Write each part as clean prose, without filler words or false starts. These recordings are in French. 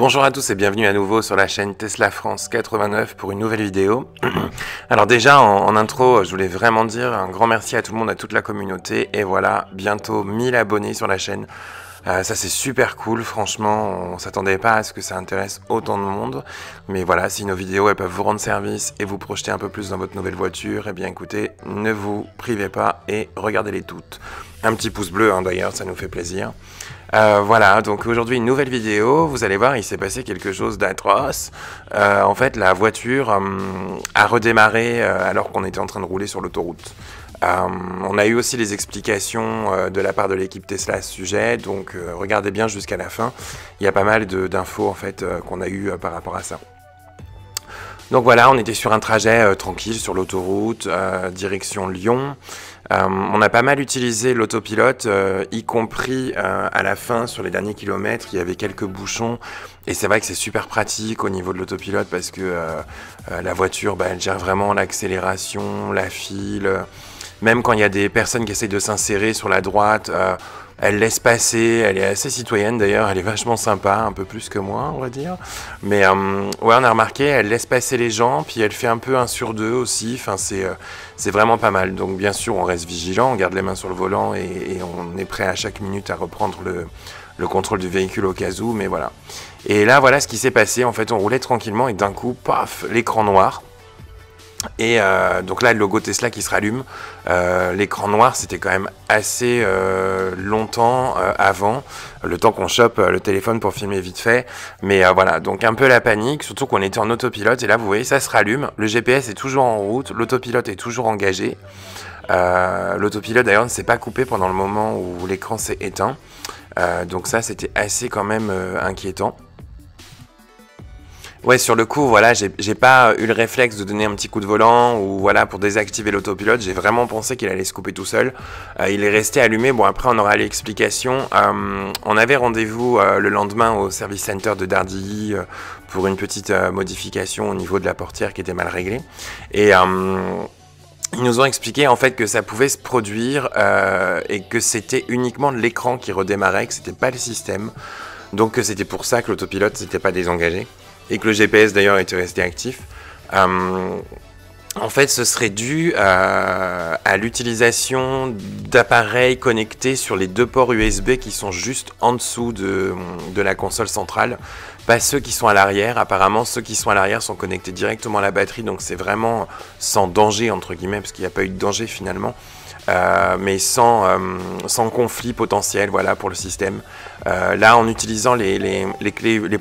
Bonjour à tous et bienvenue à nouveau sur la chaîne Tesla France 89 pour une nouvelle vidéo. Alors déjà en intro, je voulais vraiment dire un grand merci à tout le monde, à toute la communauté. Et voilà, bientôt 1000 abonnés sur la chaîne. Ça c'est super cool, franchement, on s'attendait pas à ce que ça intéresse autant de monde. Mais voilà, si nos vidéos elles peuvent vous rendre service et vous projeter un peu plus dans votre nouvelle voiture, eh bien écoutez, ne vous privez pas et regardez-les toutes. Un petit pouce bleu d'ailleurs, ça nous fait plaisir. Voilà, donc aujourd'hui une nouvelle vidéo, vous allez voir il s'est passé quelque chose d'atroce. En fait la voiture a redémarré alors qu'on était en train de rouler sur l'autoroute. On a eu aussi les explications de la part de l'équipe Tesla à ce sujet, donc regardez bien jusqu'à la fin, il y a pas mal d'infos en fait qu'on a eu par rapport à ça. Donc voilà, on était sur un trajet tranquille sur l'autoroute, direction Lyon. On a pas mal utilisé l'autopilote, y compris à la fin, sur les derniers kilomètres, il y avait quelques bouchons. Et c'est vrai que c'est super pratique au niveau de l'autopilote parce que la voiture, elle gère vraiment l'accélération, la file. Même quand il y a des personnes qui essayent de s'insérer sur la droite, elle laisse passer, elle est assez citoyenne d'ailleurs, elle est vachement sympa, un peu plus que moi on va dire. Mais ouais, on a remarqué, elle laisse passer les gens, puis elle fait un peu 1 sur 2 aussi, enfin c'est vraiment pas mal. Donc bien sûr on reste vigilant, on garde les mains sur le volant et on est prêt à chaque minute à reprendre le contrôle du véhicule au cas où, mais voilà. Et là voilà ce qui s'est passé, en fait on roulait tranquillement et d'un coup, paf, l'écran noir. Et donc là le logo Tesla qui se rallume, l'écran noir c'était quand même assez longtemps avant, le temps qu'on chope le téléphone pour filmer vite fait, mais voilà, donc un peu la panique, surtout qu'on était en autopilote, et là vous voyez ça se rallume, le GPS est toujours en route, l'autopilote est toujours engagé, l'autopilote d'ailleurs ne s'est pas coupé pendant le moment où l'écran s'est éteint, donc ça c'était assez quand même inquiétant. Ouais, sur le coup, voilà, j'ai pas eu le réflexe de donner un petit coup de volant ou voilà pour désactiver l'autopilote. J'ai vraiment pensé qu'il allait se couper tout seul. Il est resté allumé. Bon, après, on aura l'explication. On avait rendez-vous le lendemain au service center de Dardilly pour une petite modification au niveau de la portière qui était mal réglée. Et ils nous ont expliqué en fait que ça pouvait se produire et que c'était uniquement l'écran qui redémarrait, que c'était pas le système. Donc c'était pour ça que l'autopilote s'était pas désengagé. Et que le GPS d'ailleurs était resté actif. En fait, ce serait dû à l'utilisation d'appareils connectés sur les 2 ports USB qui sont juste en dessous de la console centrale. Pas ceux qui sont à l'arrière. Apparemment, ceux qui sont à l'arrière sont connectés directement à la batterie. Donc c'est vraiment sans danger, entre guillemets, parce qu'il n'y a pas eu de danger finalement. Mais sans conflit potentiel, voilà, pour le système. Là, en utilisant les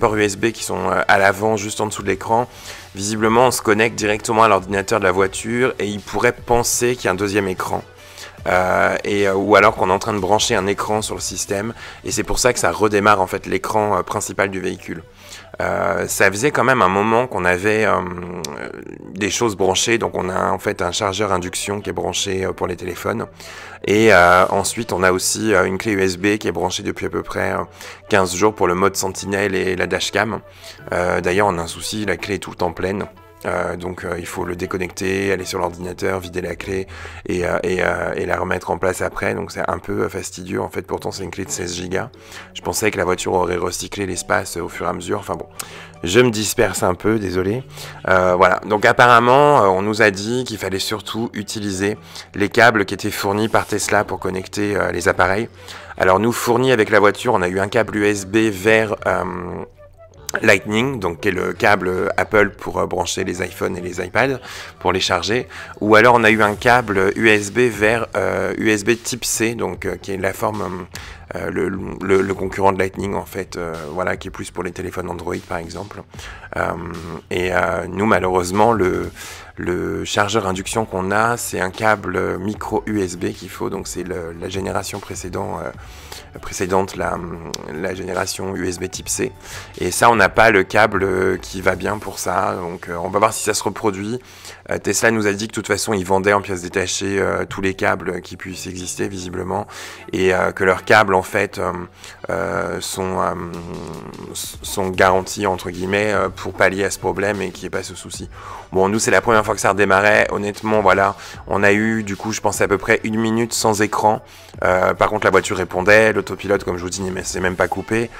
ports USB qui sont à l'avant, juste en dessous de l'écran, visiblement, on se connecte directement à l'ordinateur de la voiture et il pourrait penser qu'il y a un deuxième écran. Ou alors qu'on est en train de brancher un écran sur le système et c'est pour ça que ça redémarre en fait l'écran principal du véhicule. Ça faisait quand même un moment qu'on avait des choses branchées, donc on a en fait un chargeur induction qui est branché pour les téléphones et ensuite on a aussi une clé USB qui est branchée depuis à peu près 15 jours pour le mode Sentinelle et la dashcam. D'ailleurs on a un souci, la clé est tout le temps pleine. Donc il faut le déconnecter, aller sur l'ordinateur, vider la clé et la remettre en place après, donc c'est un peu fastidieux en fait, pourtant c'est une clé de 16 Go. Je pensais que la voiture aurait recyclé l'espace au fur et à mesure, enfin bon, je me disperse un peu, désolé. Voilà, donc apparemment on nous a dit qu'il fallait surtout utiliser les câbles qui étaient fournis par Tesla pour connecter les appareils. Alors nous fournis avec la voiture, on a eu un câble USB vers Lightning, donc qui est le câble Apple pour brancher les iPhones et les iPads pour les charger, ou alors on a eu un câble USB vers USB type C, donc qui est la forme le concurrent de Lightning en fait, voilà, qui est plus pour les téléphones Android par exemple. Nous malheureusement le chargeur induction qu'on a, c'est un câble micro USB qu'il faut, donc c'est la génération précédente, la génération USB type C. Et ça, on n'a pas le câble qui va bien pour ça, donc on va voir si ça se reproduit. Tesla nous a dit que de toute façon, ils vendaient en pièces détachées tous les câbles qui puissent exister visiblement, et que leur câble en fait sont garanties entre guillemets pour pallier à ce problème et qu'il n'y ait pas ce souci. Bon, nous c'est la première fois que ça redémarrait, honnêtement voilà, on a eu du coup je pense à peu près 1 minute sans écran, par contre la voiture répondait, l'autopilote comme je vous dis mais c'est même pas coupé,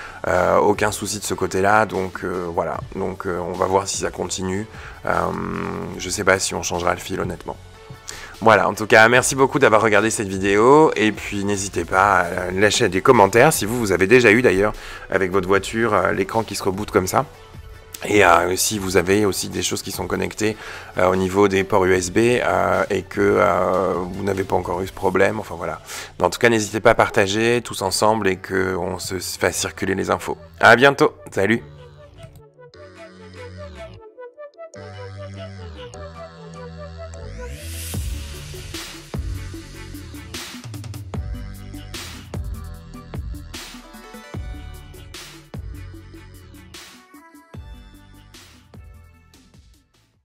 aucun souci de ce côté-là, donc voilà, donc on va voir si ça continue, je sais pas si on changera le fil honnêtement. Voilà, en tout cas, merci beaucoup d'avoir regardé cette vidéo, et puis n'hésitez pas à lâcher des commentaires si vous avez déjà eu d'ailleurs avec votre voiture l'écran qui se reboot comme ça. Et si vous avez aussi des choses qui sont connectées au niveau des ports USB et que vous n'avez pas encore eu ce problème, enfin voilà. En tout cas, n'hésitez pas à partager tous ensemble et qu'on se fasse circuler les infos. À bientôt, salut!